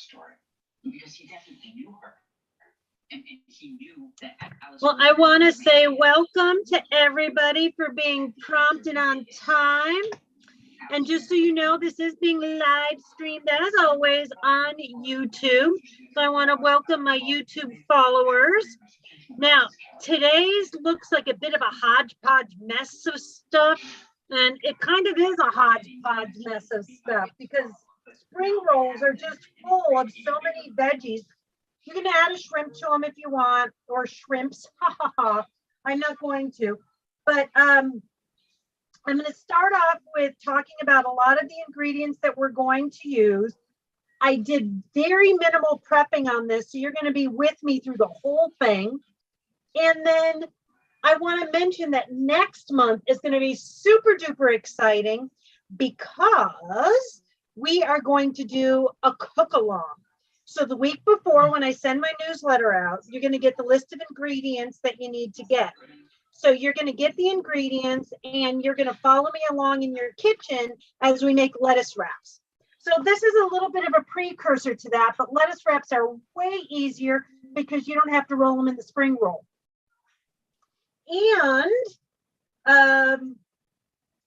story because he definitely knew her. And he knew that Alice. Well, I want to say welcome to everybody for being prompt and on time. And just so you know, this is being live streamed as always on YouTube. So I want to welcome my YouTube followers. Now, today's looks like a bit of a hodgepodge mess of stuff. And it kind of is a hodgepodge mess of stuff because spring rolls are just full of so many veggies. You can add a shrimp to them if you want, or shrimps. I'm not going to, but I'm going to start off with talking about a lot of the ingredients that we're going to use. I did very minimal prepping on this, so you're going to be with me through the whole thing. And then I want to mention that next month is going to be super duper exciting because we are going to do a cook along. So the week before, when I send my newsletter out, you're going to get the list of ingredients that you need to get. So you're going to get the ingredients and you're going to follow me along in your kitchen as we make lettuce wraps. So this is a little bit of a precursor to that, but lettuce wraps are way easier because you don't have to roll them in the spring roll. And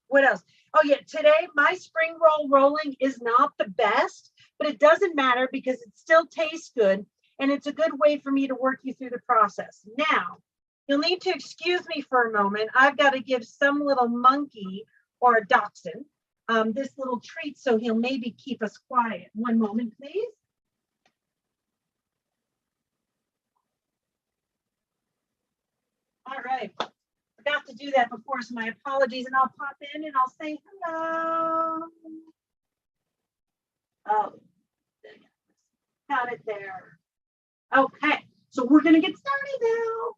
what else? Oh yeah, today my spring roll rolling is not the best, but it doesn't matter because it still tastes good and it's a good way for me to work you through the process. Now, you'll need to excuse me for a moment. I've got to give some little monkey or a dachshund this little treat so he'll maybe keep us quiet. One moment, please. All right. Forgot to do that before, so my apologies, and I'll pop in and I'll say hello. Oh, got it there. Okay, so we're going to get started now.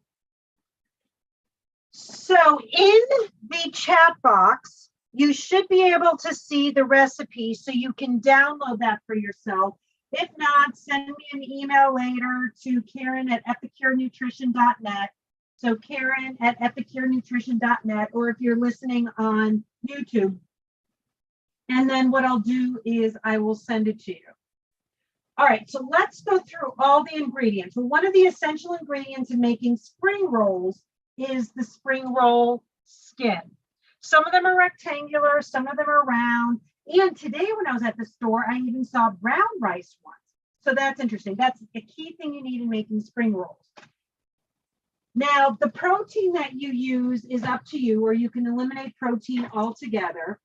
So in the chat box, you should be able to see the recipe so you can download that for yourself. If not, send me an email later to Karen@epicurenutrition.net. So Karen@epicurenutrition.net, or if you're listening on YouTube. And then what I'll do is I will send it to you. All right, so let's go through all the ingredients. Well, one of the essential ingredients in making spring rolls is the spring roll skin. Some of them are rectangular, some of them are round. And today when I was at the store, I even saw brown rice ones. So that's interesting. That's a key thing you need in making spring rolls. Now, the protein that you use is up to you, or you can eliminate protein altogether.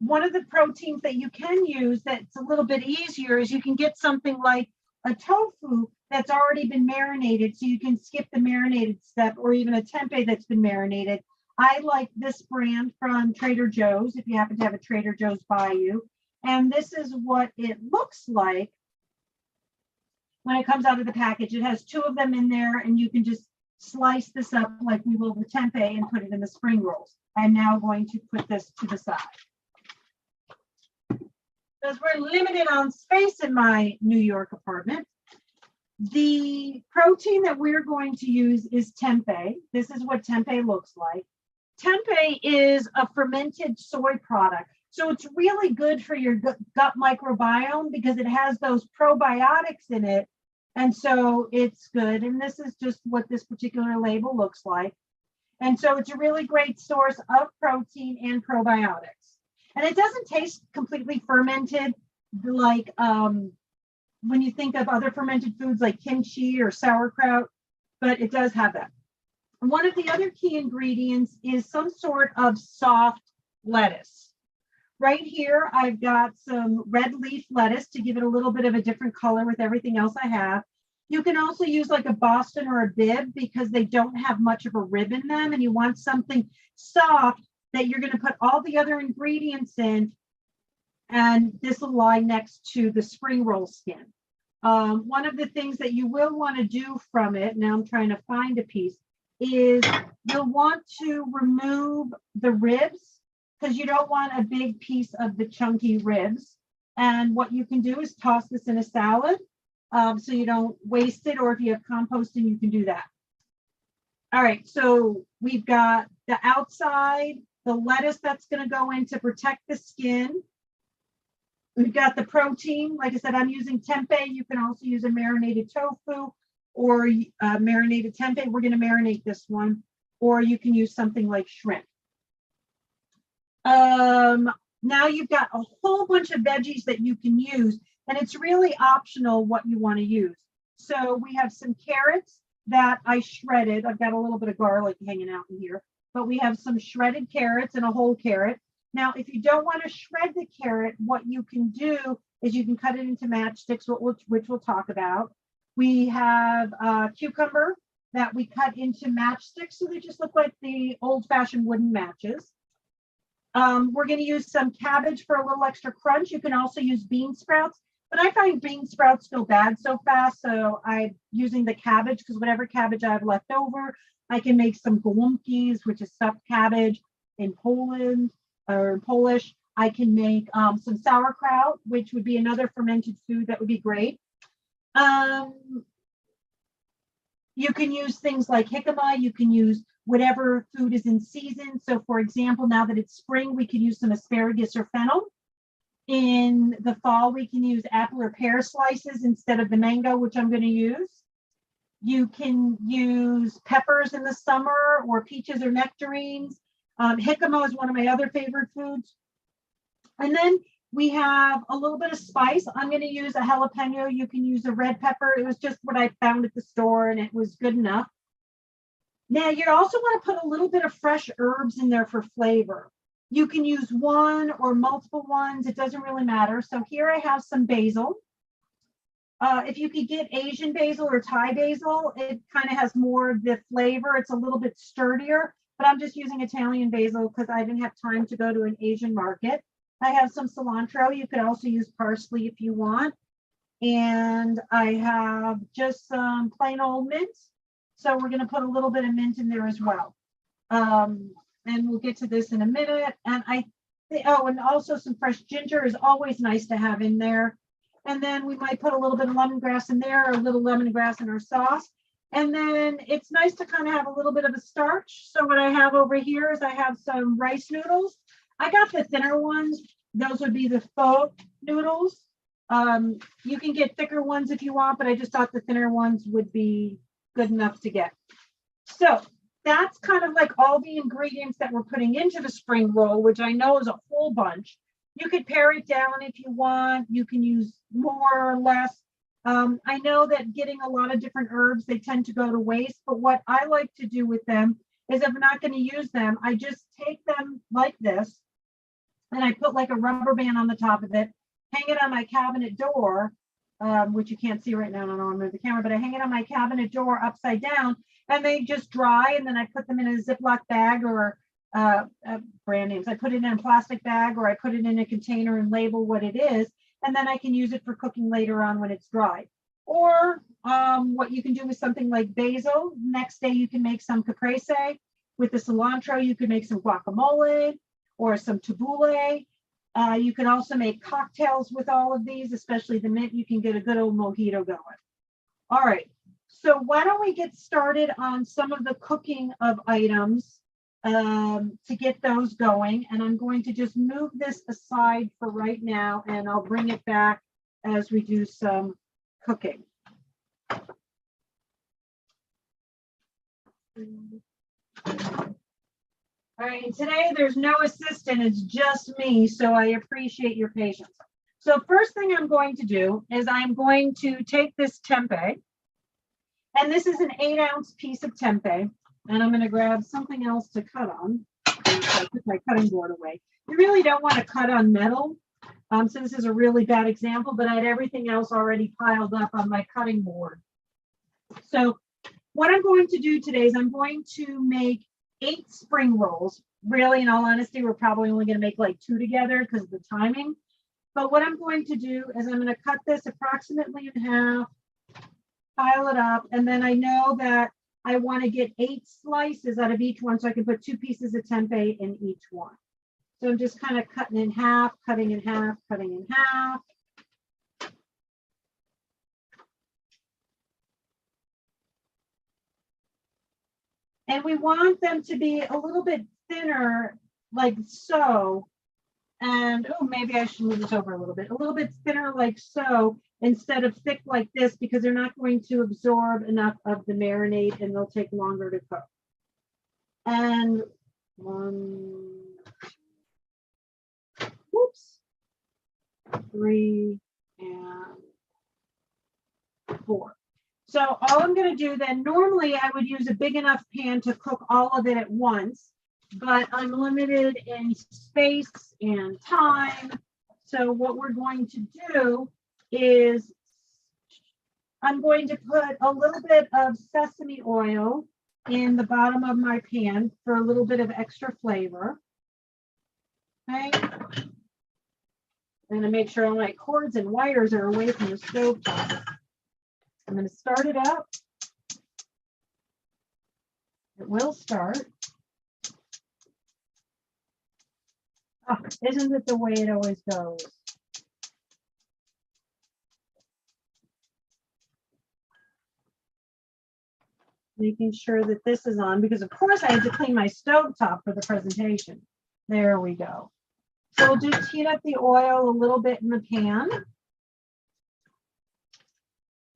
One of the proteins that you can use that's a little bit easier is you can get something like a tofu that's already been marinated, so you can skip the marinated step, or even a tempeh that's been marinated. I like this brand from Trader Joe's, if you happen to have a Trader Joe's by you. And this is what it looks like when it comes out of the package. It has two of them in there, and you can just slice this up like we will the tempeh and put it in the spring rolls. I'm now going to put this to the side. Because we're limited on space in my New York apartment, the protein that we're going to use is tempeh. This is what tempeh looks like. Tempeh is a fermented soy product. So it's really good for your gut microbiome because it has those probiotics in it. And so it's good. And this is just what this particular label looks like. And so it's a really great source of protein and probiotics. And it doesn't taste completely fermented like when you think of other fermented foods like kimchi or sauerkraut, but it does have that. One of the other key ingredients is some sort of soft lettuce. Right here, I've got some red leaf lettuce to give it a little bit of a different color with everything else I have. You can also use like a Boston or a Bib because they don't have much of a rib in them, and you want something soft that you're going to put all the other ingredients in, and this will lie next to the spring roll skin. One of the things that you will want to do from it, now I'm trying to find a piece, is you'll want to remove the ribs because you don't want a big piece of the chunky ribs. And what you can do is toss this in a salad so you don't waste it, or if you have composting, you can do that. All right, so we've got the outside, the lettuce that's going to go in to protect the skin. We've got the protein. Like I said, I'm using tempeh. You can also use a marinated tofu or marinated tempeh. We're going to marinate this one, or you can use something like shrimp. Now you've got a whole bunch of veggies that you can use, and it's really optional what you want to use. So we have some carrots that I shredded. I've got a little bit of garlic hanging out in here, but we have some shredded carrots and a whole carrot. Now, if you don't want to shred the carrot, what you can do is you can cut it into matchsticks, which we'll talk about. We have cucumber that we cut into matchsticks, so they just look like the old-fashioned wooden matches. We're going to use some cabbage for a little extra crunch. You can also use bean sprouts, but I find bean sprouts go bad so fast, so I'm using the cabbage because whatever cabbage I have left over, I can make some gołąbki, which is stuffed cabbage in Poland or in Polish. I can make some sauerkraut, which would be another fermented food that would be great. You can use things like jicama. You can use whatever food is in season. So for example, now that it's spring, we can use some asparagus or fennel. In the fall, we can use apple or pear slices instead of the mango, which I'm going to use. You can use peppers in the summer or peaches or nectarines. Jicama is one of my other favorite foods. And then we have a little bit of spice. I'm going to use a jalapeno. You can use a red pepper. It was just what I found at the store and it was good enough. Now you also want to put a little bit of fresh herbs in there for flavor. You can use one or multiple ones. It doesn't really matter. So here I have some basil. If you could get Asian basil or Thai basil, it kind of has more of the flavor. It's a little bit sturdier, but I'm just using Italian basil because I didn't have time to go to an Asian market. I have some cilantro. You could also use parsley if you want. And I have just some plain old mint. So we're going to put a little bit of mint in there as well. And we'll get to this in a minute. And and also some fresh ginger is always nice to have in there. And then we might put a little bit of lemongrass in there, or a little lemongrass in our sauce. And then it's nice to kind of have a little bit of a starch. So what I have over here is I have some rice noodles. I got the thinner ones. Those would be the pho noodles. You can get thicker ones if you want, but I just thought the thinner ones would be good enough to get. So that's kind of like all the ingredients that we're putting into the spring roll, which I know is a whole bunch. You could pare it down if you want. You can use more or less. I know that getting a lot of different herbs, they tend to go to waste, but what I like to do with them is if I'm not going to use them, I just take them like this and I put like a rubber band on the top of it, hang it on my cabinet door, which you can't see right now, I don't want to move the camera, but I hang it on my cabinet door upside down and they just dry, and then I put them in a Ziploc bag or brand names. I put it in a plastic bag or I put it in a container and label what it is, and then I can use it for cooking later on when it's dry. Or what you can do with something like basil, next day you can make some caprese. With the cilantro, you could make some guacamole or some tabbouleh. You can also make cocktails with all of these, especially the mint. You can get a good old mojito going. All right, so why don't we get started on some of the cooking of items to get those going. And I'm going to just move this aside for right now, and I'll bring it back as we do some cooking. All right, today there's no assistant, it's just me, so I appreciate your patience. So first thing I'm going to do is I'm going to take this tempeh, and this is an 8-ounce piece of tempeh, and I'm going to grab something else to cut on. So I put my cutting board away. You really don't want to cut on metal, so this is a really bad example, but I had everything else already piled up on my cutting board. So what I'm going to do today is I'm going to make 8 spring rolls. Really, in all honesty, we're probably only going to make like 2 together because of the timing. But what I'm going to do is I'm going to cut this approximately in half, pile it up, and then I know that I want to get 8 slices out of each one so I can put 2 pieces of tempeh in each one. So I'm just kind of cutting in half, cutting in half, cutting in half. And we want them to be a little bit thinner, like so, And oh, maybe I should move this over a little bit thinner like so, instead of thick like this, because they're not going to absorb enough of the marinade and they'll take longer to cook. And one, whoops, 3 and 4. So all I'm going to do then, normally I would use a big enough pan to cook all of it at once, but I'm limited in space and time. So what we're going to do is I'm going to put a little bit of sesame oil in the bottom of my pan for a little bit of extra flavor. Okay. I'm going to make sure all my cords and wires are away from the stove top. I'm going to start it up. It will start. Oh, isn't it the way it always goes? Making sure that this is on, because of course I had to clean my stove top for the presentation. There we go. So we'll just heat up the oil a little bit in the pan.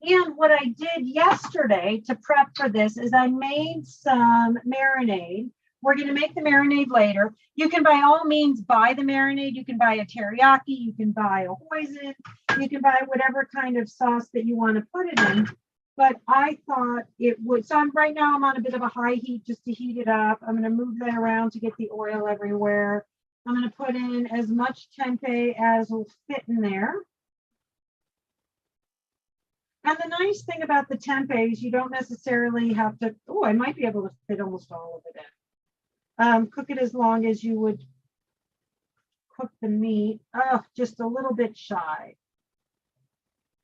And what I did yesterday to prep for this is I made some marinade. We're going to make the marinade later. You can by all means buy the marinade. You can buy a teriyaki. You can buy a hoisin. You can buy whatever kind of sauce that you want to put it in. But I thought it would. So right now I'm on a bit of a high heat just to heat it up. I'm going to move that around to get the oil everywhere. I'm going to put in as much tempeh as will fit in there. And the nice thing about the tempeh is you don't necessarily have to, oh, I might be able to fit almost all of it in. Cook it as long as you would cook the meat. Oh, just a little bit shy.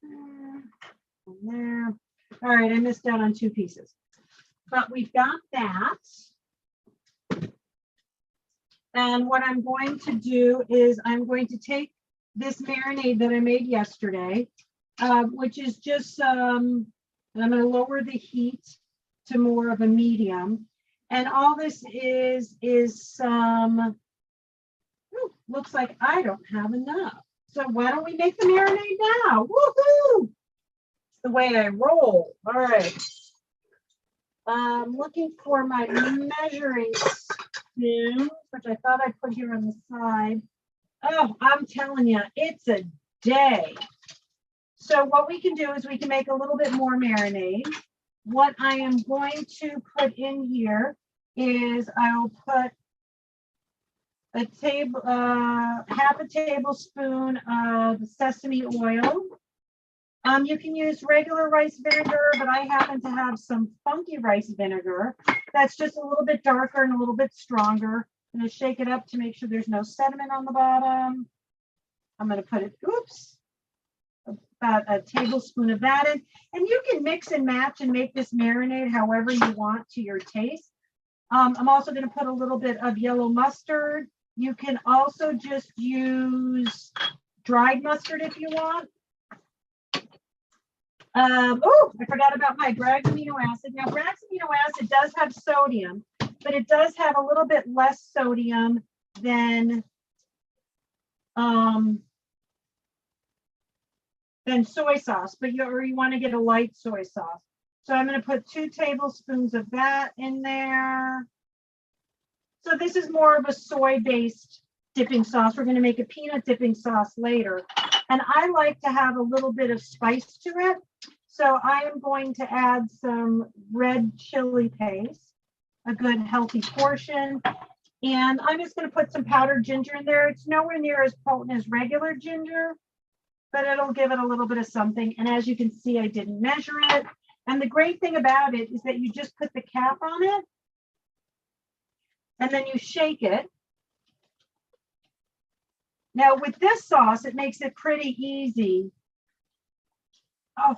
There. All right, I missed out on 2 pieces. But we've got that. And what I'm going to do is I'm going to take this marinade that I made yesterday, which is just, and I'm going to lower the heat to more of a medium. And all this is some, ooh, looks like I don't have enough. So why don't we make the marinade now? Woohoo! It's the way I roll. All right. I'm looking for my measuring spoon, which I thought I put here on the side. Oh, I'm telling you, it's a day. So what we can do is we can make a little bit more marinade. What I am going to put in here is I'll put a table, half a tablespoon of sesame oil. You can use regular rice vinegar, but I happen to have some funky rice vinegar. That's just a little bit darker and a little bit stronger. I'm going to shake it up to make sure there's no sediment on the bottom. I'm going to put it, oops, about a tablespoon of that in. And you can mix and match and make this marinade however you want to your taste. I'm also going to put a little bit of yellow mustard. You can also just use dried mustard if you want. Oh, I forgot about my Bragg's amino acid. Now, Bragg's amino acid does have sodium, but it does have a little bit less sodium than soy sauce, but you want to get a light soy sauce. So I'm going to put 2 tablespoons of that in there. So this is more of a soy-based dipping sauce. We're going to make a peanut dipping sauce later. And I like to have a little bit of spice to it. So I am going to add some red chili paste, a good healthy portion. And I'm just going to put some powdered ginger in there. It's nowhere near as potent as regular ginger, but it'll give it a little bit of something. And as you can see, I didn't measure it. And the great thing about it is that you just put the cap on it and then you shake it. Now with this sauce, it makes it pretty easy. Oh,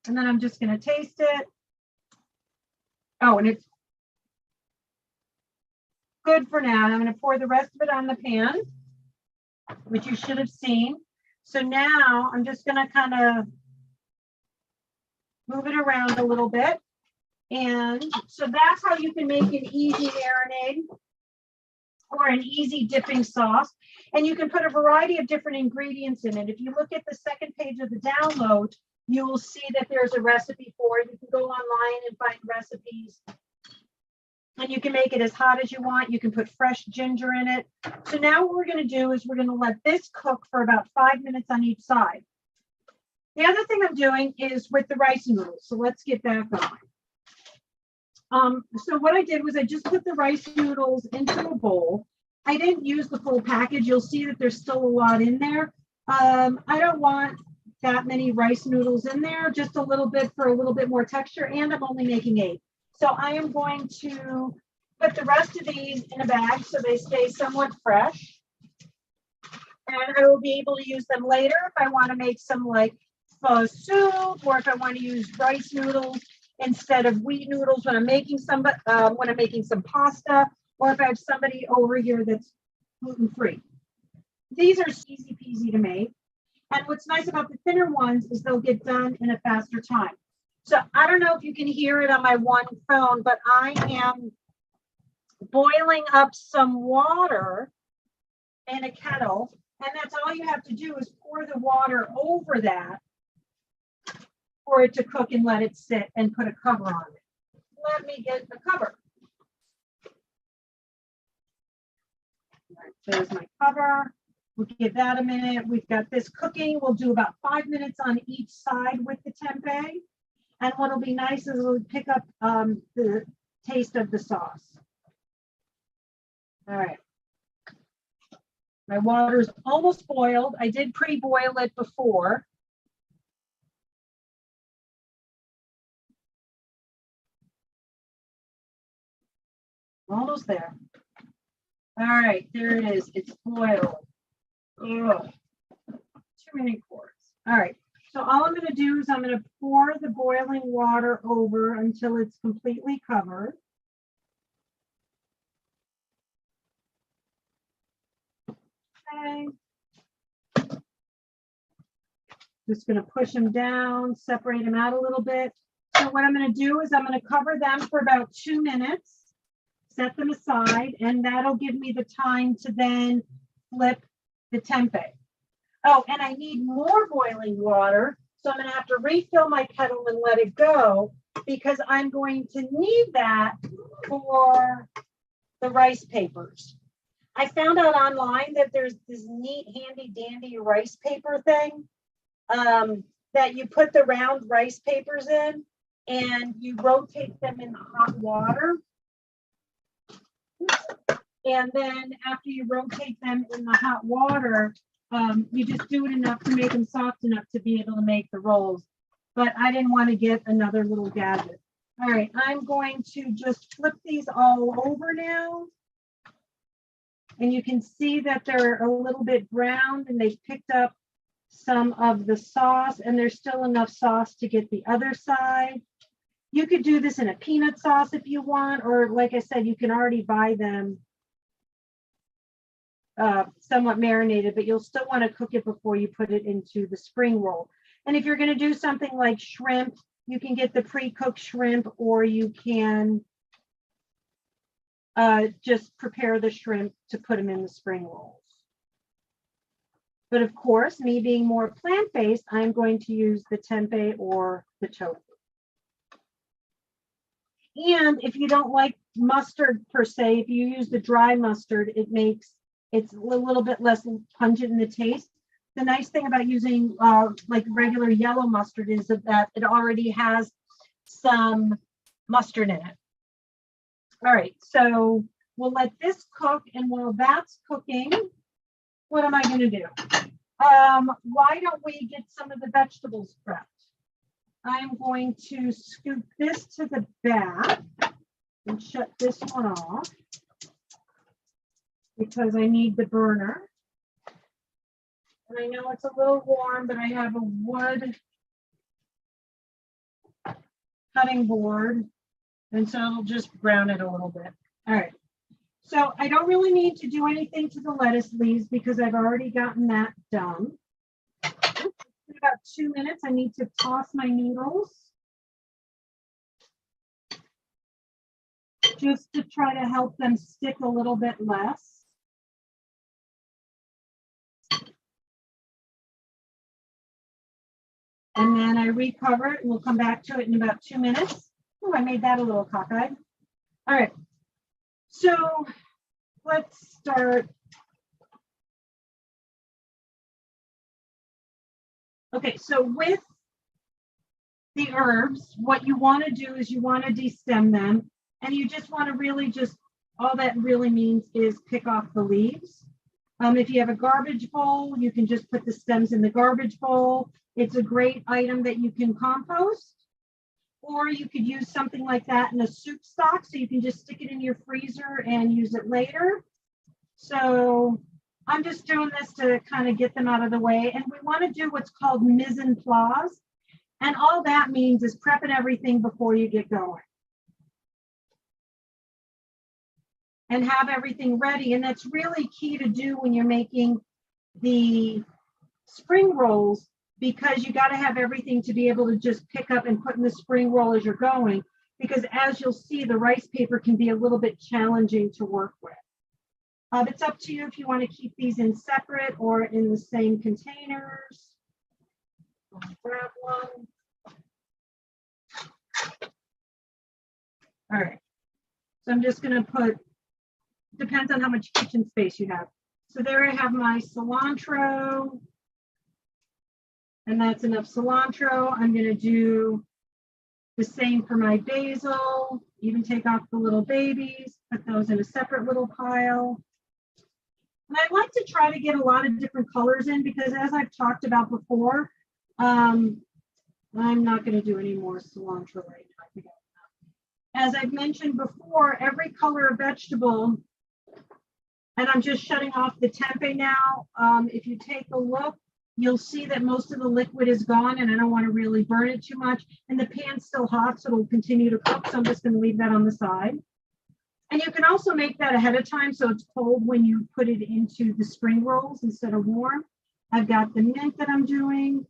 and then I'm just going to taste it. Oh, and it's good for now. I'm going to pour the rest of it on the pan, which you should have seen. So now I'm just going to kind of move it around a little bit. And so that's how you can make an easy marinade. or an easy dipping sauce. And you can put a variety of different ingredients in it. If you look at the second page of the download, you will see that there's a recipe for it. You can go online and find recipes. And you can make it as hot as you want. You can put fresh ginger in it. So now what we're going to do is we're going to let this cook for about 5 minutes on each side. The other thing I'm doing is with the rice noodles. So let's get that going. So what I did was I just put the rice noodles into a bowl. I didn't use the full package. You'll see that there's still a lot in there. I don't want that many rice noodles in there, just a little bit for a little bit more texture, and I'm only making 8. So I am going to put the rest of these in a bag so they stay somewhat fresh. And I will be able to use them later if I want to make some like pho soup, or if I want to use rice noodles instead of wheat noodles when I'm making some pasta, or if I have somebody over here that's gluten-free. These are easy peasy to make. And what's nice about the thinner ones is they'll get done in a faster time. So I don't know if you can hear it on my one phone, but I am boiling up some water in a kettle. And that's all you have to do is pour the water over that for it to cook and let it sit and put a cover on it. Let me get the cover. All right, there's my cover. We'll give that a minute. We've got this cooking. We'll do about 5 minutes on each side with the tempeh. And what'll be nice is it'll pick up the taste of the sauce. All right. My water is almost boiled. I did pre-boil it before. Almost there. All right, there it is. It's boiled. Ugh. Too many quarts. All right. So all I'm going to do is I'm going to pour the boiling water over until it's completely covered. Okay. Just going to push them down, separate them out a little bit. So what I'm going to do is I'm going to cover them for about 2 minutes, set them aside, and that'll give me the time to then flip the tempeh. Oh, and I need more boiling water, so I'm going to have to refill my kettle and let it go, because I'm going to need that for the rice papers. I found out online that there's this neat, handy dandy rice paper thing that you put the round rice papers in and you rotate them in the hot water. And then after you rotate them in the hot water, you just do it enough to make them soft enough to be able to make the rolls. But I didn't want to get another little gadget. All right, I'm going to just flip these all over now. And you can see that they're a little bit browned and they've picked up some of the sauce, and there's still enough sauce to get the other side. You could do this in a peanut sauce if you want, or like I said, you can already buy them somewhat marinated, but you'll still want to cook it before you put it into the spring roll. And if you're going to do something like shrimp, you can get the pre-cooked shrimp, or you can just prepare the shrimp to put them in the spring rolls. But of course, me being more plant-based, I'm going to use the tempeh or the tofu. And if you don't like mustard per se, if you use the dry mustard, it's a little bit less pungent in the taste. The nice thing about using like regular yellow mustard is that it already has some mustard in it. All right, so we'll let this cook, and while that's cooking, what am I going to do? Why don't we get some of the vegetables prepped? I'm going to scoop this to the back and shut this one off because I need the burner. And I know it's a little warm, but I have a wood cutting board, and so it'll just brown it a little bit. All right. So I don't really need to do anything to the lettuce leaves because I've already gotten that done. In about 2 minutes, I need to toss my noodles just to try to help them stick a little bit less. And then I recover it and we'll come back to it in about 2 minutes. Oh, I made that a little cockeyed. All right. So let's start. Okay, so with the herbs, what you want to do is you want to destem them, and you just want to really all that really means is pick off the leaves. If you have a garbage bowl, you can just put the stems in the garbage bowl. It's a great item that you can compost, or you could use something like that in a soup stock, so you can just stick it in your freezer and use it later. So I'm just doing this to kind of get them out of the way. And we want to do what's called mise en place. And all that means is prepping everything before you get going. And have everything ready. And that's really key to do when you're making the spring rolls, because you got to have everything to be able to just pick up and put in the spring roll as you're going. Because as you'll see, the rice paper can be a little bit challenging to work with. It's up to you if you want to keep these in separate or in the same containers. Grab one. All right. So I'm just going to put, depends on how much kitchen space you have. So there I have my cilantro. And that's enough cilantro. I'm going to do the same for my basil. Even take off the little babies, put those in a separate little pile. And I like to try to get a lot of different colors in, because as I've talked about before, I'm not going to do any more cilantro right now. As I've mentioned before, every color of vegetable, and I'm just shutting off the tempeh now. If you take a look, you'll see that most of the liquid is gone, and I don't want to really burn it too much. And the pan's still hot, so it'll continue to cook. So I'm just going to leave that on the side. And you can also make that ahead of time, so it's cold when you put it into the spring rolls instead of warm. I've got the mint that I'm doing.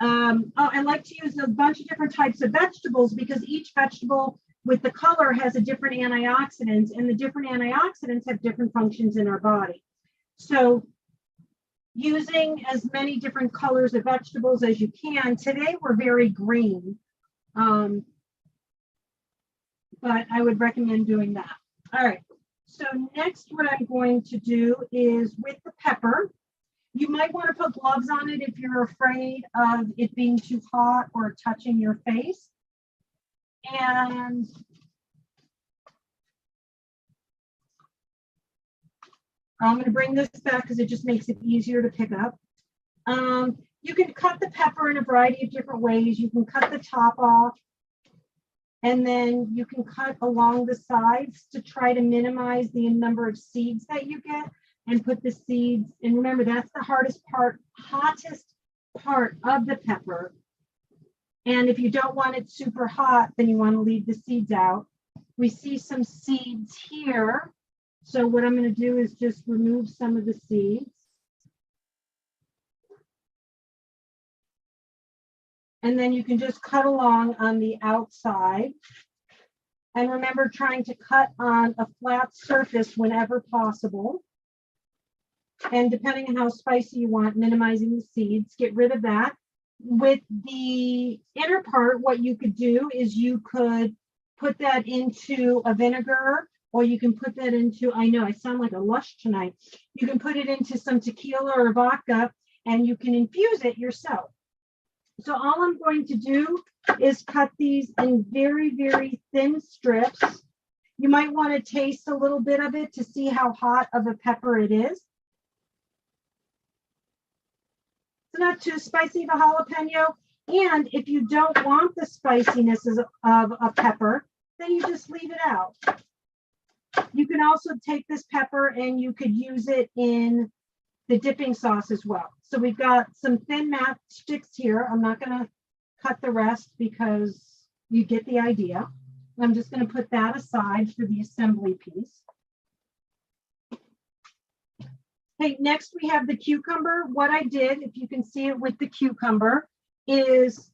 I like to use a bunch of different types of vegetables, because each vegetable with the color has a different antioxidant, and the different antioxidants have different functions in our body. So using as many different colors of vegetables as you can. Today we're very green. But I would recommend doing that. All right, so next what I'm going to do is with the pepper, you might want to put gloves on it if you're afraid of it being too hot or touching your face. And I'm going to bring this back because it just makes it easier to pick up. You can cut the pepper in a variety of different ways. You can cut the top off, and then you can cut along the sides to try to minimize the number of seeds that you get, and put the seeds. And remember, that's the hottest part of the pepper. And if you don't want it super hot, then you want to leave the seeds out. We see some seeds here. So what I'm going to do is just remove some of the seeds. And then you can just cut along on the outside. And remember, trying to cut on a flat surface whenever possible. And depending on how spicy you want, minimizing the seeds, get rid of that. With the inner part, what you could do is you could put that into a vinegar, or you can put that into, I know I sound like a lush tonight. You can put it into some tequila or vodka, and you can infuse it yourself. So all I'm going to do is cut these in very, very thin strips. You might want to taste a little bit of it to see how hot of a pepper it is. It's not too spicy of a jalapeno. And if you don't want the spiciness of a pepper, then you just leave it out. You can also take this pepper and you could use it in the dipping sauce as well. So we've got some thin matchsticks here. I'm not going to cut the rest because you get the idea. I'm just going to put that aside for the assembly piece. Okay, next we have the cucumber. What I did, if you can see it with the cucumber, is,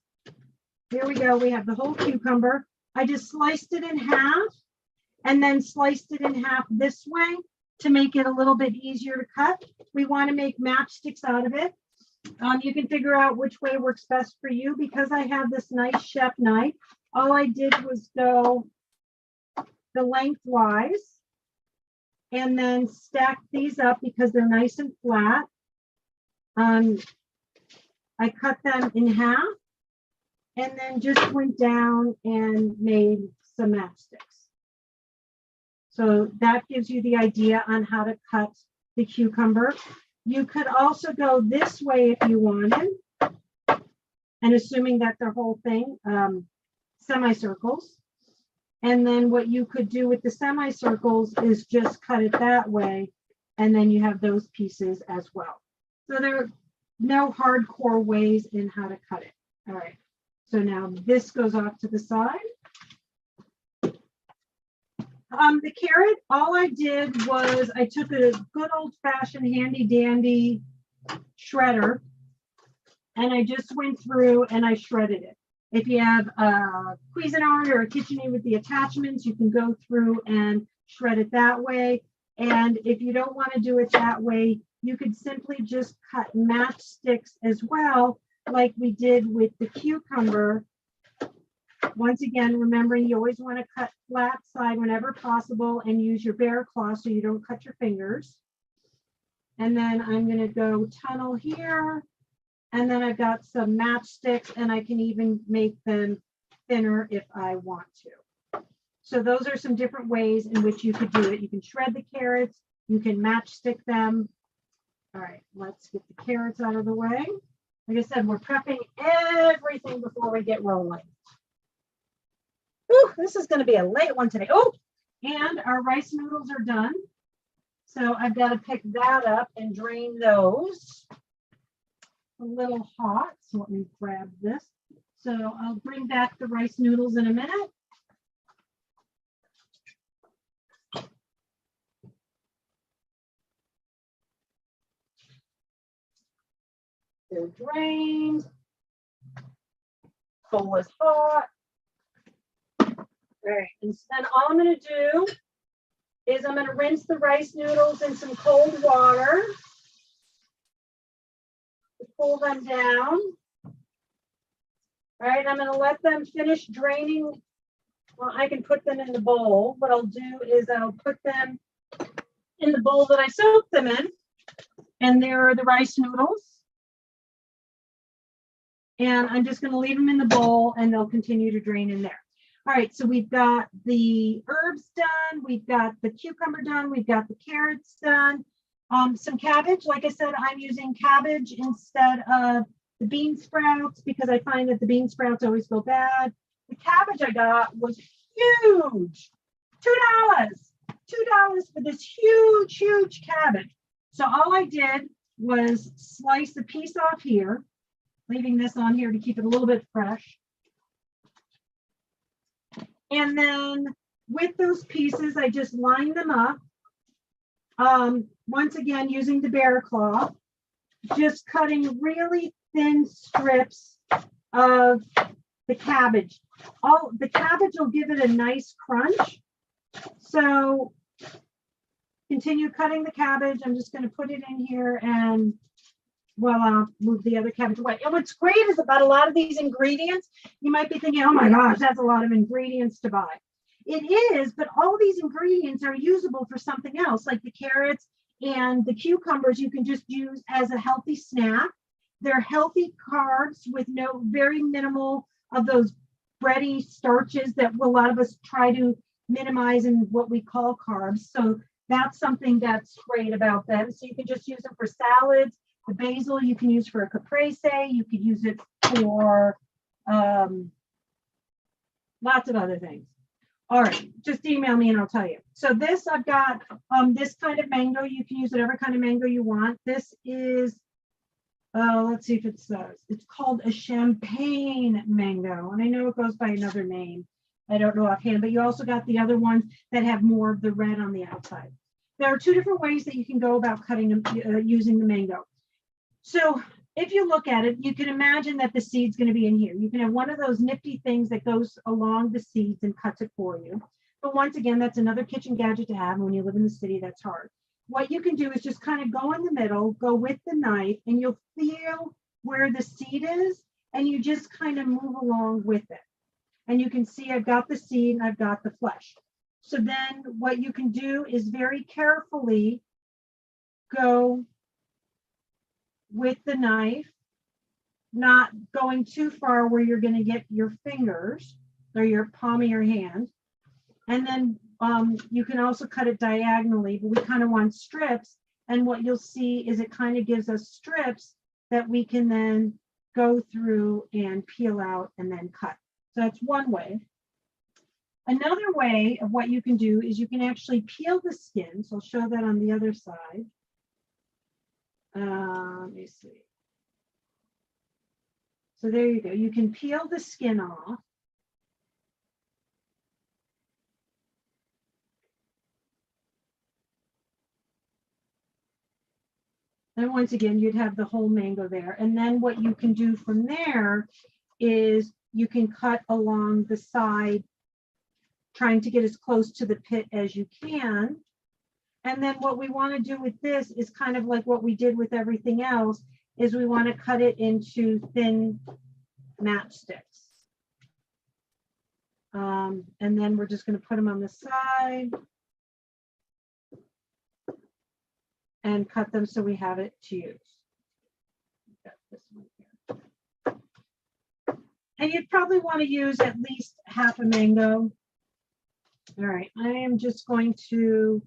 here we go, we have the whole cucumber. I just sliced it in half and then sliced it in half this way to make it a little bit easier to cut. We want to make matchsticks out of it. You can figure out which way works best for you. Because I have this nice chef knife, all I did was go the lengthwise and then stack these up because they're nice and flat. I cut them in half and then just went down and made some matchsticks. So that gives you the idea on how to cut the cucumber. You could also go this way if you wanted, and assuming that the whole thing, semicircles. And then what you could do with the semicircles is just cut it that way, and then you have those pieces as well. So there are no hardcore ways in how to cut it. All right, so now this goes off to the side. The carrot, all I did was I took a good old-fashioned handy-dandy shredder, and I just went through and I shredded it. If you have a Cuisinart or a KitchenAid with the attachments, you can go through and shred it that way. And if you don't want to do it that way, you could simply just cut matchsticks as well, like we did with the cucumber. Once again, remembering you always want to cut flat side whenever possible and use your bear claw so you don't cut your fingers. And then I'm going to go tunnel here. And then I've got some matchsticks, and I can even make them thinner if I want to. So those are some different ways in which you could do it. You can shred the carrots, you can matchstick them. All right, let's get the carrots out of the way. Like I said, we're prepping everything before we get rolling. Ooh, this is going to be a late one today. Oh, and our rice noodles are done. So I've got to pick that up and drain those. A little hot, so let me grab this. So I'll bring back the rice noodles in a minute. They're drained. Bowl is hot. All right, and then all I'm going to do is I'm going to rinse the rice noodles in some cold water. Pull them down. All right, I'm going to let them finish draining. Well, I can put them in the bowl. What I'll do is I'll put them in the bowl that I soaked them in. And there are the rice noodles. And I'm just going to leave them in the bowl and they'll continue to drain in there. All right, so we've got the herbs done. We've got the cucumber done. We've got the carrots done. Some cabbage. Like I said, I'm using cabbage instead of the bean sprouts because I find that the bean sprouts always go bad. The cabbage I got was huge. $2. $2 for this huge cabbage. So all I did was slice a piece off here, leaving this on here to keep it a little bit fresh. And then with those pieces, I just line them up. Once again, using the bear claw, just cutting really thin strips of the cabbage. The cabbage will give it a nice crunch. So continue cutting the cabbage. I'm just going to put it in here and I'll move the other cabbage away. And what's great is about a lot of these ingredients, you might be thinking, oh my gosh, that's a lot of ingredients to buy. It is, but all these ingredients are usable for something else, like the carrots and the cucumbers you can just use as a healthy snack. They're healthy carbs with very minimal of those bready starches that a lot of us try to minimize in what we call carbs. So that's something that's great about them. So you can just use them for salads. The basil you can use for a caprese. You could use it for lots of other things. All right, just email me and I'll tell you. So this, I've got this kind of mango. You can use whatever kind of mango you want. This is, let's see if it says, it's called a champagne mango. And I know it goes by another name. I don't know offhand, but you also got the other ones that have more of the red on the outside. There are two different ways that you can go about cutting using the mango. So if you look at it, you can imagine that the seed's going to be in here. You can have one of those nifty things that goes along the seeds and cuts it for you. But once again, that's another kitchen gadget to have. When you live in the city, that's hard. what you can do is just kind of go in the middle, go with the knife, and you'll feel where the seed is, and you just kind of move along with it. And you can see I've got the seed and I've got the flesh. So then what you can do is very carefully go with the knife, not going too far where you're going to get your fingers or your palm of your hand. And then you can also cut it diagonally, but we kind of want strips. And what you'll see is it kind of gives us strips that we can then go through and peel out and then cut. So that's one way. Another way of what you can do is you can actually peel the skin. So I'll show that on the other side. Let me see. So there you go. You can peel the skin off. And once again, you'd have the whole mango there. And then what you can do from there is you can cut along the side, trying to get as close to the pit as you can. And then what we want to do with this is kind of like what we did with everything else, is we want to cut it into thin matchsticks. And then we're just going to put them on the side and cut them so we have it to use. Got this one here. And you'd probably want to use at least half a mango. All right, I am just going to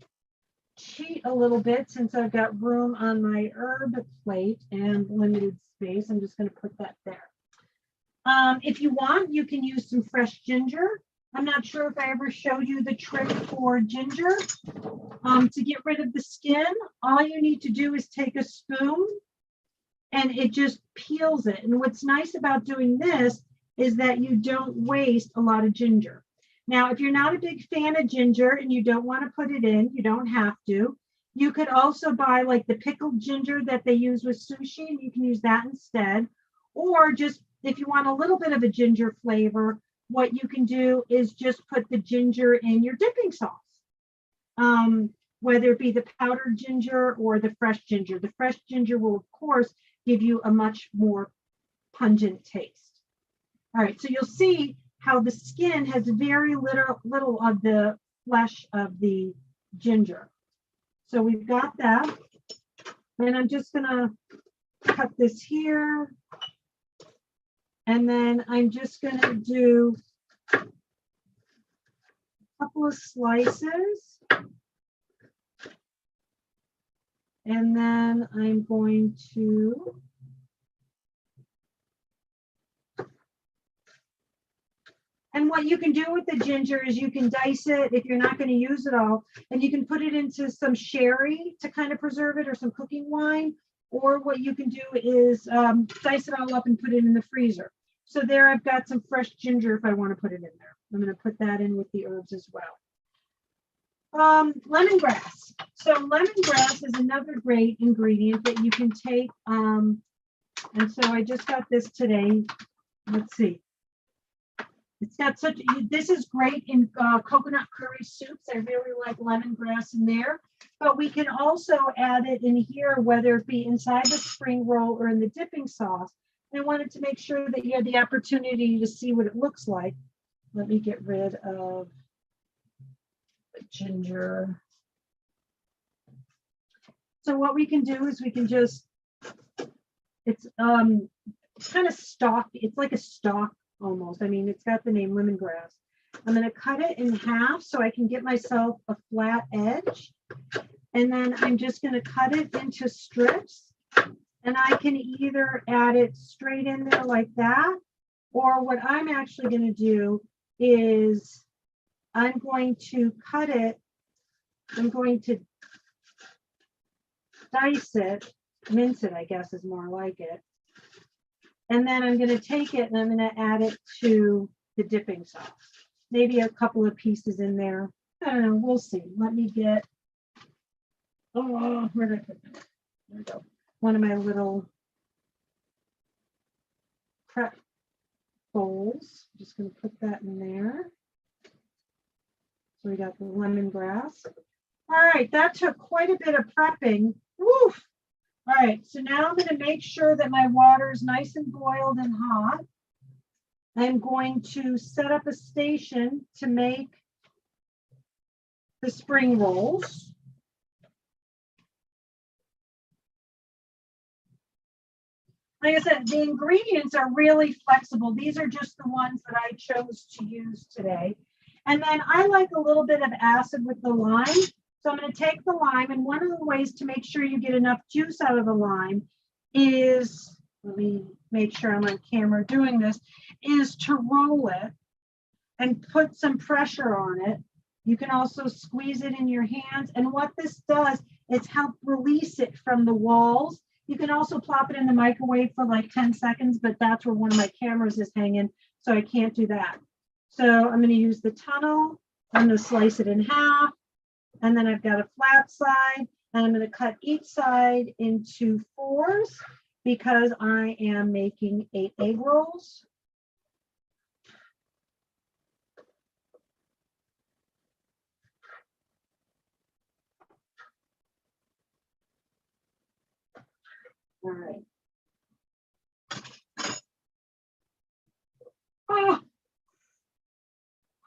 cheat a little bit since I've got room on my herb plate and limited space. I'm just going to put that there. If you want, you can use some fresh ginger. I'm not sure if I ever showed you the trick for ginger. To get rid of the skin, all you need to do is take a spoon and it just peels it. And what's nice about doing this is that you don't waste a lot of ginger. Now, if you're not a big fan of ginger and you don't want to put it in, you don't have to. You could also buy like the pickled ginger that they use with sushi, and you can use that instead. Or just if you want a little bit of a ginger flavor, what you can do is just put the ginger in your dipping sauce. Whether it be the powdered ginger or the fresh ginger. The fresh ginger will, of course, give you a much more pungent taste. All right, so you'll see how the skin has very little of the flesh of the ginger. So we've got that. And I'm just going to cut this here. And then I'm just going to do a couple of slices. And then I'm going to and what you can do with the ginger is you can dice it if you're not going to use it all, and you can put it into some sherry to kind of preserve it or some cooking wine. Or what you can do is dice it all up and put it in the freezer. So there I've got some fresh ginger if I want to put it in there. I'm going to put that in with the herbs as well. Lemongrass. So lemongrass is another great ingredient that you can take. And so I just got this today. Let's see. It's got such, this is great in coconut curry soups. I really like lemongrass in there. But we can also add it in here, whether it be inside the spring roll or in the dipping sauce. I wanted to make sure that you had the opportunity to see what it looks like. Let me get rid of the ginger. So what we can do is we can just, it's kind of stalk, it's like a stalk almost. I mean, it's got the name lemongrass. I'm going to cut it in half so I can get myself a flat edge. And then I'm just going to cut it into strips. And I can either add it straight in there like that, or what I'm actually going to do is I'm going to cut it, I'm going to dice it, mince it, I guess is more like it. And then I'm going to take it and I'm going to add it to the dipping sauce. Maybe a couple of pieces in there. I don't know, we'll see. Let me get, oh, where did I put that? There we go. One of my little prep bowls. I'm just going to put that in there. So we got the lemongrass. All right, that took quite a bit of prepping. Woof. All right, so now I'm going to make sure that my water is nice and boiled and hot. I'm going to set up a station to make the spring rolls. Like I said, the ingredients are really flexible. These are just the ones that I chose to use today. And then I like a little bit of acid with the lime. So I'm going to take the lime, and one of the ways to make sure you get enough juice out of the lime is, let me make sure I'm on camera doing this, is to roll it and put some pressure on it. You can also squeeze it in your hands. And what this does is help release it from the walls. You can also plop it in the microwave for like 10 seconds, but that's where one of my cameras is hanging, so I can't do that. So I'm going to use the tunnel. I'm going to slice it in half. And then I've got a flat side, and I'm going to cut each side into 4s because I am making 8 egg rolls. All right. Oh,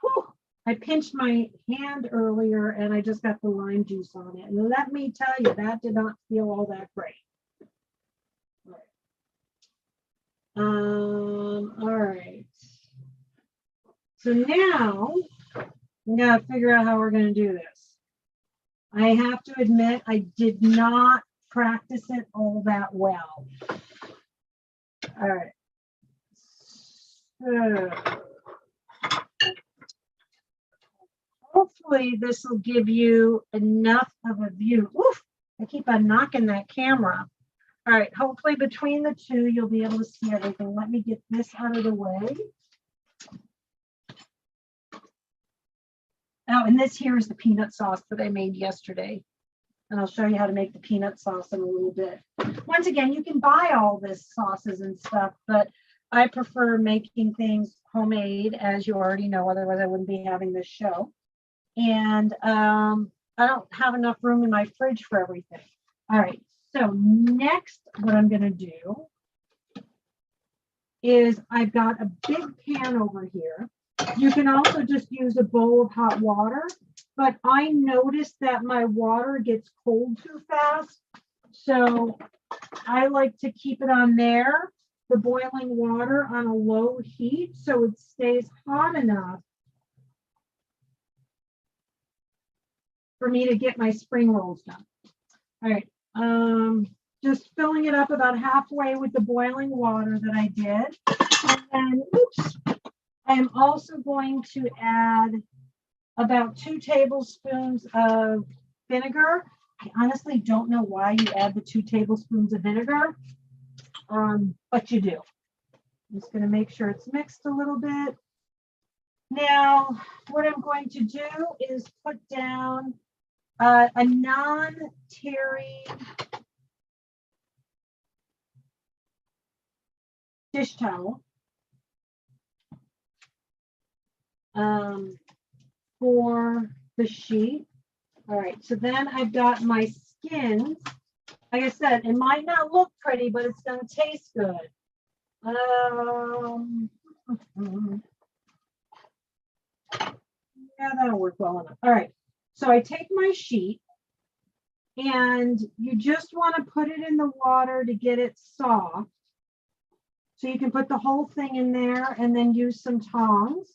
whew. I pinched my hand earlier and I just got the lime juice on it. And let me tell you, that did not feel all that great. All right. So now I'm going to figure out how we're going to do this. I have to admit, I did not practice it all that well. All right. So hopefully this will give you enough of a view. Oof, I keep on knocking that camera. All right, hopefully between the two, you'll be able to see everything. Let me get this out of the way. Oh, and this here is the peanut sauce that I made yesterday. And I'll show you how to make the peanut sauce in a little bit. Once again, you can buy all this sauces and stuff, but I prefer making things homemade, as you already know, otherwise I wouldn't be having this show. And I don't have enough room in my fridge for everything. All right, so next what I'm going to do is I've got a big pan over here. You can also just use a bowl of hot water, but I noticed that my water gets cold too fast. So I like to keep it on there, the boiling water on a low heat, so it stays hot enough for me to get my spring rolls done. All right, just filling it up about halfway with the boiling water that I did. And then, oops, I'm also going to add about 2 tablespoons of vinegar. I honestly don't know why you add the 2 tablespoons of vinegar, but you do. I'm just going to make sure it's mixed a little bit. Now, what I'm going to do is put down a non-terry dish towel for the sheet. All right, so then I've got my skins. Like I said, it might not look pretty, but it's going to taste good. Yeah, that'll work well enough. All right, so I take my sheet, and you just want to put it in the water to get it soft. So you can put the whole thing in there and then use some tongs.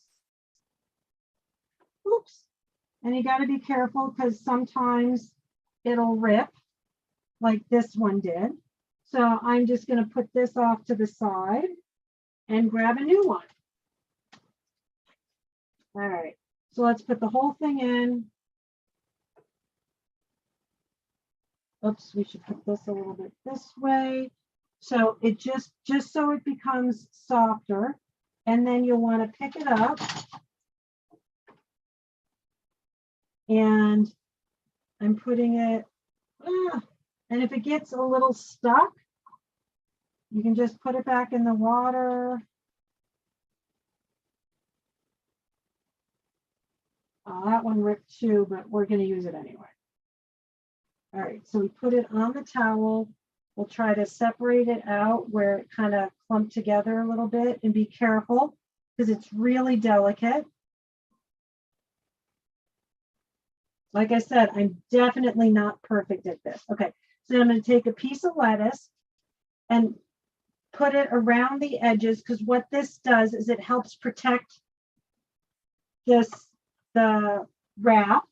Oops. And you got to be careful because sometimes it'll rip like this one did. So I'm just going to put this off to the side and grab a new one. All right. So let's put the whole thing in. Oops, we should put this a little bit this way. So it just so it becomes softer. And then you'll want to pick it up. And I'm putting it, and if it gets a little stuck, you can just put it back in the water. Oh, that one ripped too, but we're going to use it anyway. All right, so we put it on the towel. We'll try to separate it out where it kind of clumped together a little bit, and be careful because it's really delicate. Like I said, I'm definitely not perfect at this. Okay, so I'm going to take a piece of lettuce and put it around the edges, because what this does is it helps protect the wrap.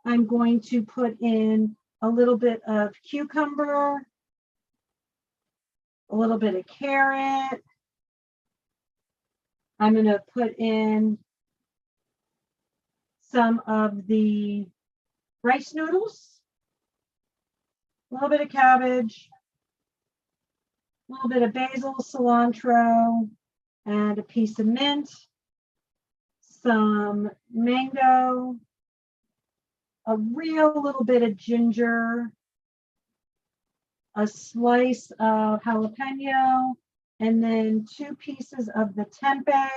I'm going to put in a little bit of cucumber, a little bit of carrot. I'm going to put in some of the rice noodles, a little bit of cabbage, a little bit of basil, cilantro, and a piece of mint, some mango, a real little bit of ginger, a slice of jalapeno, and then 2 pieces of the tempeh.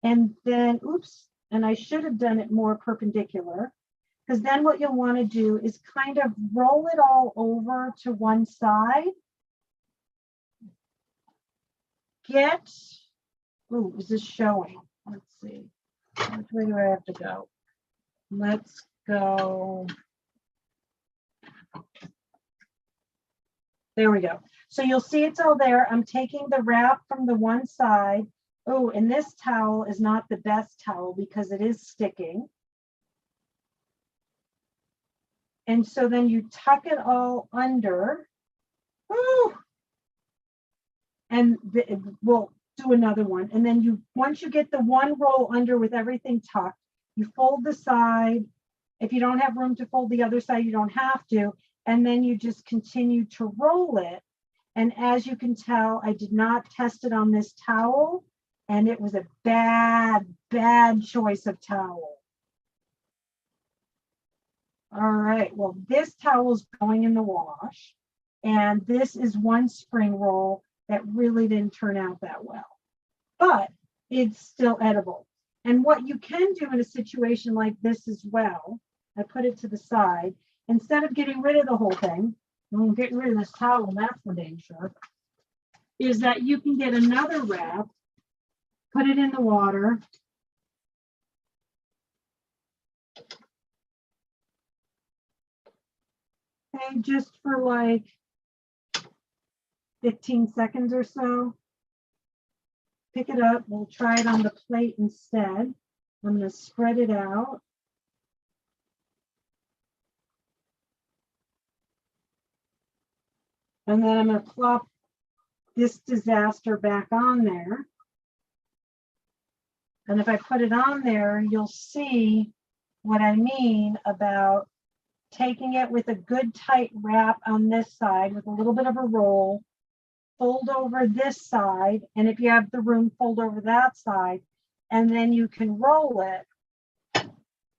And then, oops, and I should have done it more perpendicular, because then what you'll want to do is kind of roll it all over to one side. Ooh, is this showing? Let's see. Which way do I have to go? Let's go. There we go. So you'll see it's all there. I'm taking the wrap from the one side. Oh, and this towel is not the best towel because it is sticking. And so then you tuck it all under. Ooh. And we'll do another one. And then once you get the one roll under with everything tucked, you fold the side. If you don't have room to fold the other side, you don't have to. And then you just continue to roll it. And as you can tell, I did not test it on this towel, and it was a bad choice of towel. All right, well, this towel is going in the wash, and this is one spring roll that really didn't turn out that well, but it's still edible. And what you can do in a situation like this as well, I put it to the side, instead of getting rid of the whole thing, and getting rid of this towel, and that's for dang sure, is that you can get another wrap, put it in the water, okay, just for like 15 seconds or so. Pick it up. We'll try it on the plate instead. I'm going to spread it out. And then I'm going to plop this disaster back on there. And if I put it on there, you'll see what I mean about taking it with a good tight wrap on this side with a little bit of a roll, fold over this side, and if you have the room, fold over that side, and then you can roll it.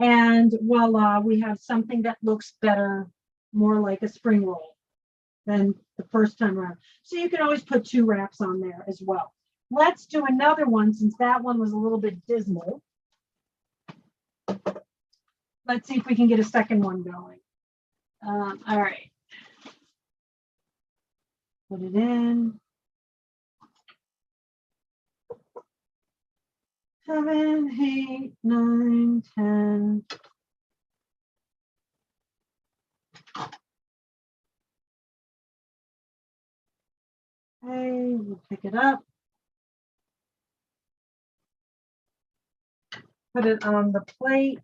And voila, we have something that looks better, more like a spring roll than the first time around. So you can always put 2 wraps on there as well. Let's do another one, since that one was a little bit dismal. Let's see if we can get a second one going. All right. Put it in. 7, 8, 9, 10. Okay, we'll pick it up. Put it on the plate.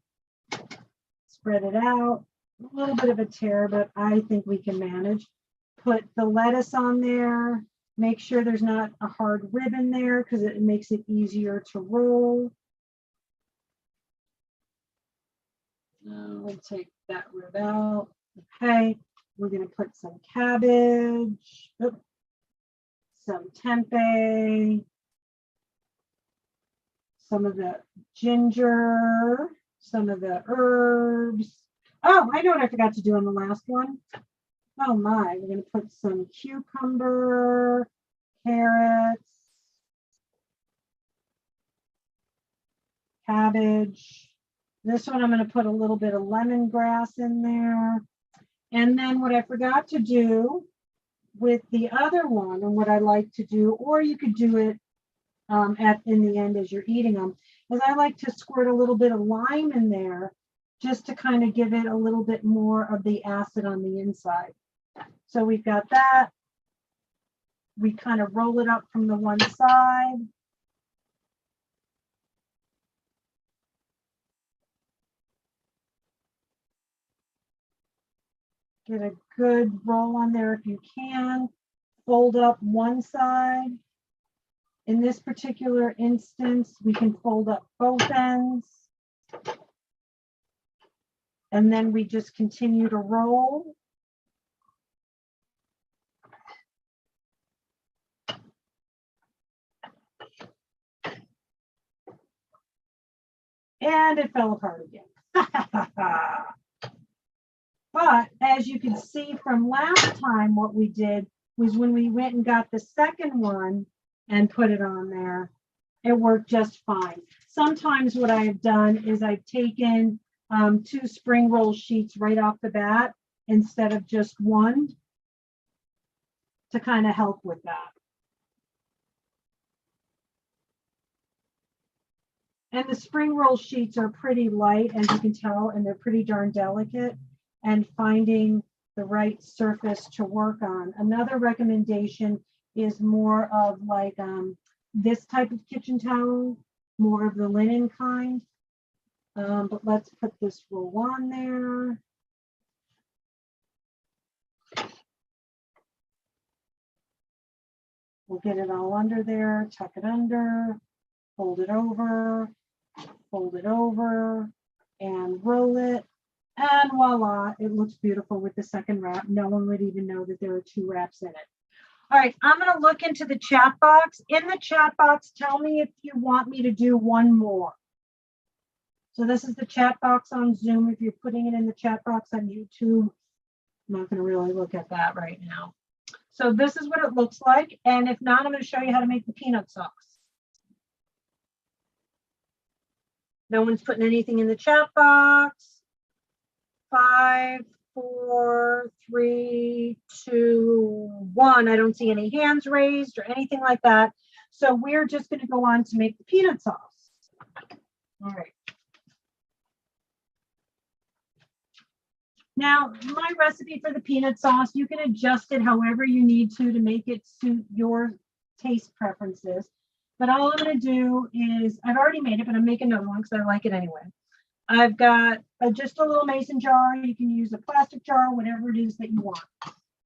Spread it out. A little bit of a tear, but I think we can manage. Put the lettuce on there. Make sure there's not a hard rib in there because it makes it easier to roll. We'll take that rib out. Okay, we're going to put some cabbage, some tempeh, some of the ginger, some of the herbs. Oh, I know what I forgot to do on the last one. Oh my, we're going to put some cucumber, carrots, cabbage. This one I'm going to put a little bit of lemongrass in there. And then what I forgot to do with the other one, and what I like to do, or you could do it in the end as you're eating them, is I like to squirt a little bit of lime in there just to kind of give it a little bit more of the acid on the inside. So we've got that. We kind of roll it up from the one side. Get a good roll on there if you can. Fold up one side. In this particular instance, we can fold up both ends. And then we just continue to roll. And it fell apart again. But as you can see from last time, what we did was when we went and got the second one and put it on there, it worked just fine. Sometimes what I've done is I've taken 2 spring roll sheets right off the bat instead of just one to kind of help with that. And the spring roll sheets are pretty light, as you can tell, and they're pretty darn delicate, and finding the right surface to work on. Another recommendation is more of like this type of kitchen towel, more of the linen kind. But let's put this roll on there. We'll get it all under there, tuck it under, fold it over, and roll it. And voila, it looks beautiful with the second wrap. No one would even know that there are 2 wraps in it. All right, I'm going to look into the chat box. In the chat box, tell me if you want me to do one more. So this is the chat box on Zoom. If you're putting it in the chat box on YouTube, I'm not going to really look at that right now. So this is what it looks like. And if not, I'm going to show you how to make the peanut sauce. No one's putting anything in the chat box. 5, 4, 3, 2, 1. I don't see any hands raised or anything like that. So we're just going to go on to make the peanut sauce. All right. Now, my recipe for the peanut sauce, you can adjust it however you need to make it suit your taste preferences. But all I'm going to do is, I've already made it, but I'm making another one because I like it anyway. I've got just a little mason jar. You can use a plastic jar, whatever it is that you want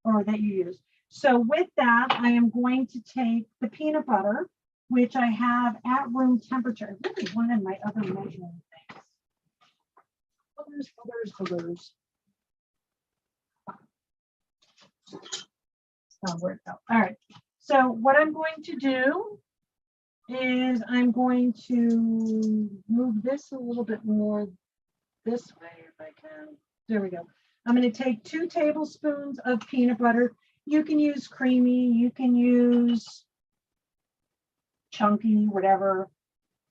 or that you use. So with that, I am going to take the peanut butter, which I have at room temperature. I really wanted my other measuring things. Others. Oh, where'd it go? All right. So what I'm going to do is I'm going to move this a little bit more this way if I can. There we go. I'm going to take 2 tablespoons of peanut butter. You can use creamy, you can use chunky, whatever.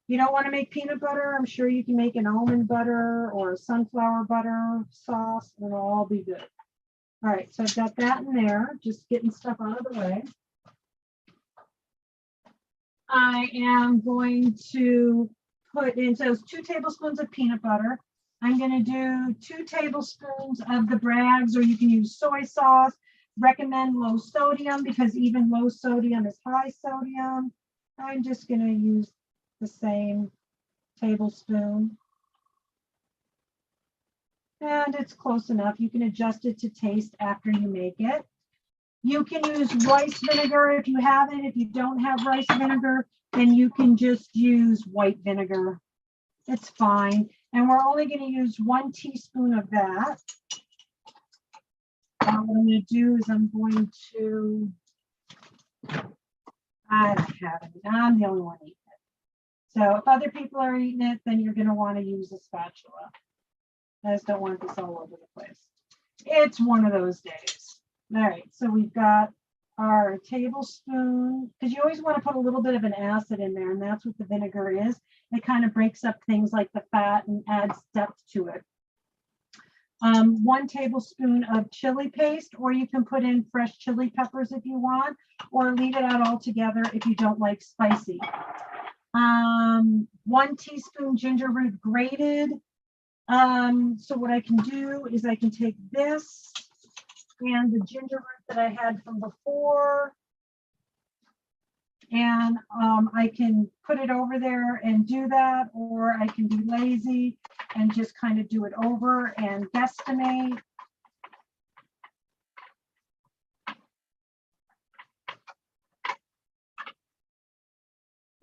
You don't want to make peanut butter, I'm sure you can make an almond butter or a sunflower butter sauce, and it'll all be good. All right, so I've got that in there, just getting stuff out of the way. I am going to put in, so 2 tablespoons of peanut butter. I'm going to do 2 tablespoons of the Bragg's, or you can use soy sauce. Recommend low sodium because even low sodium is high sodium. I'm just going to use the same tablespoon. And it's close enough. You can adjust it to taste after you make it. You can use rice vinegar if you have it. If you don't have rice vinegar, then you can just use white vinegar. It's fine. And we're only going to use 1 teaspoon of that. What I'm going to do is I'm going to, I don't have it. I'm the only one eating it. So if other people are eating it, then you're going to want to use a spatula. I just don't want this all over the place. It's one of those days. All right, so we've got our tablespoon, because you always want to put a little bit of an acid in there, and that's what the vinegar is. It kind of breaks up things like the fat and adds depth to it. 1 tablespoon of chili paste, or you can put in fresh chili peppers if you want, or leave it out altogether if you don't like spicy. 1 teaspoon ginger root grated. So what I can do is I can take this and the ginger root that I had from before, and I can put it over there and do that, or I can be lazy and just kind of do it over and guesstimate.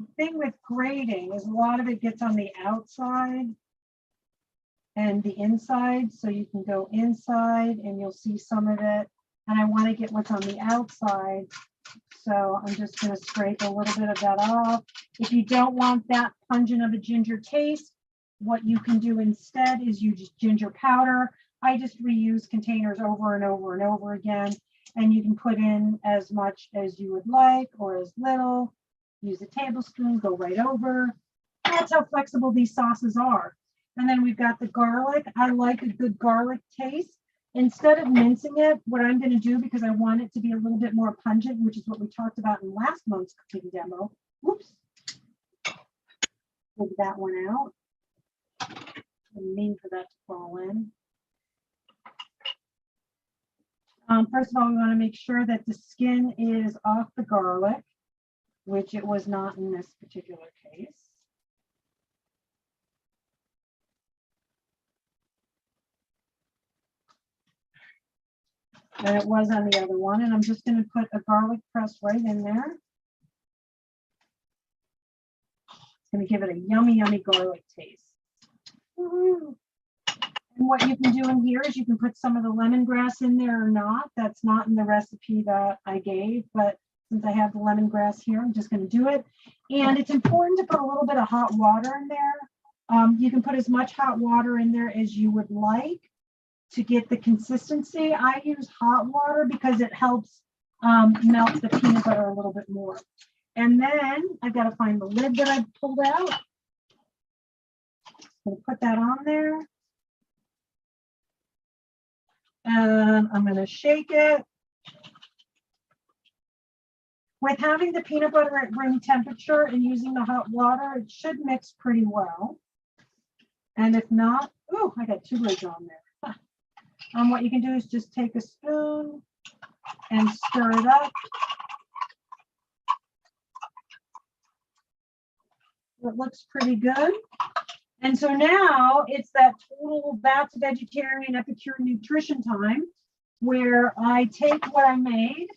The thing with grating is a lot of it gets on the outside and the inside, so you can go inside and you'll see some of it, and I want to get what's on the outside. So I'm just going to scrape a little bit of that off. If you don't want that pungent of a ginger taste, what you can do instead is use ginger powder. I just reuse containers over and over and over again, and you can put in as much as you would like or as little. Use a tablespoon, go right over. That's how flexible these sauces are. And then we've got the garlic. I like a good garlic taste. Instead of mincing it, what I'm going to do, because I want it to be a little bit more pungent, which is what we talked about in last month's cooking demo. Whoops. Take that one out. I didn't mean for that to fall in. First of all, we want to make sure that the skin is off the garlic, which it was not in this particular case. And it was on the other one, and I'm just going to put a garlic press right in there. It's going to give it a yummy, yummy garlic taste. Woo-hoo. And what you can do in here is you can put some of the lemongrass in there or not. That's not in the recipe that I gave, but since I have the lemongrass here, I'm just going to do it. And it's important to put a little bit of hot water in there. You can put as much hot water in there as you would like to get the consistency. I use hot water because it helps melt the peanut butter a little bit more. And then I've got to find the lid that I pulled out. I'm going to put that on there. And I'm going to shake it. With having the peanut butter at room temperature and using the hot water, it should mix pretty well. And if not, oh, I got 2 lids on there. What you can do is just take a spoon and stir it up. It looks pretty good. And so now it's that total That's Vegetarian Epicure nutrition time, where I take what I made,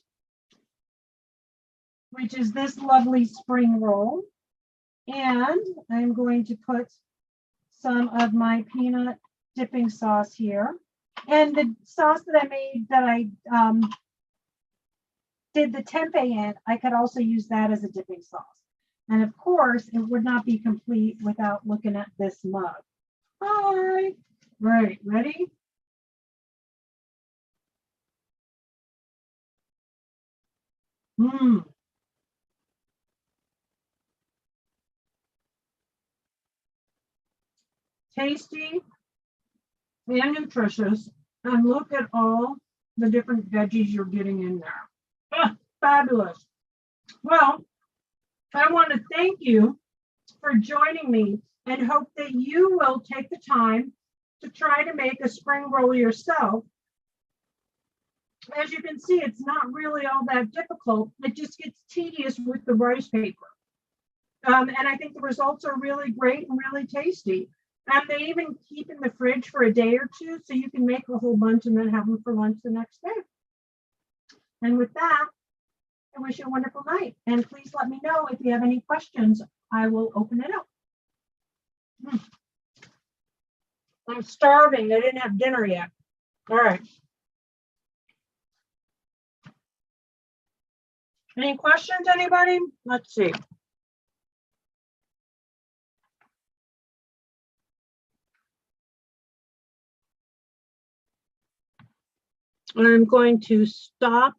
which is this lovely spring roll, and I'm going to put some of my peanut dipping sauce here. And the sauce that I made, that I did the tempeh in, I could also use that as a dipping sauce. And of course, it would not be complete without looking at this mug. Hi. Right, ready? Mmm. Tasty and nutritious. And look at all the different veggies you're getting in there. Ah, fabulous. Well, I want to thank you for joining me and hope that you will take the time to try to make a spring roll yourself. As you can see, it's not really all that difficult. It just gets tedious with the rice paper. And I think the results are really great and really tasty. And they even keep in the fridge for a day or two, so you can make a whole bunch and then have them for lunch the next day. And with that, I wish you a wonderful night. And please let me know if you have any questions. I will open it up. I'm starving. I didn't have dinner yet. All right. Any questions, anybody? Let's see. I'm going to stop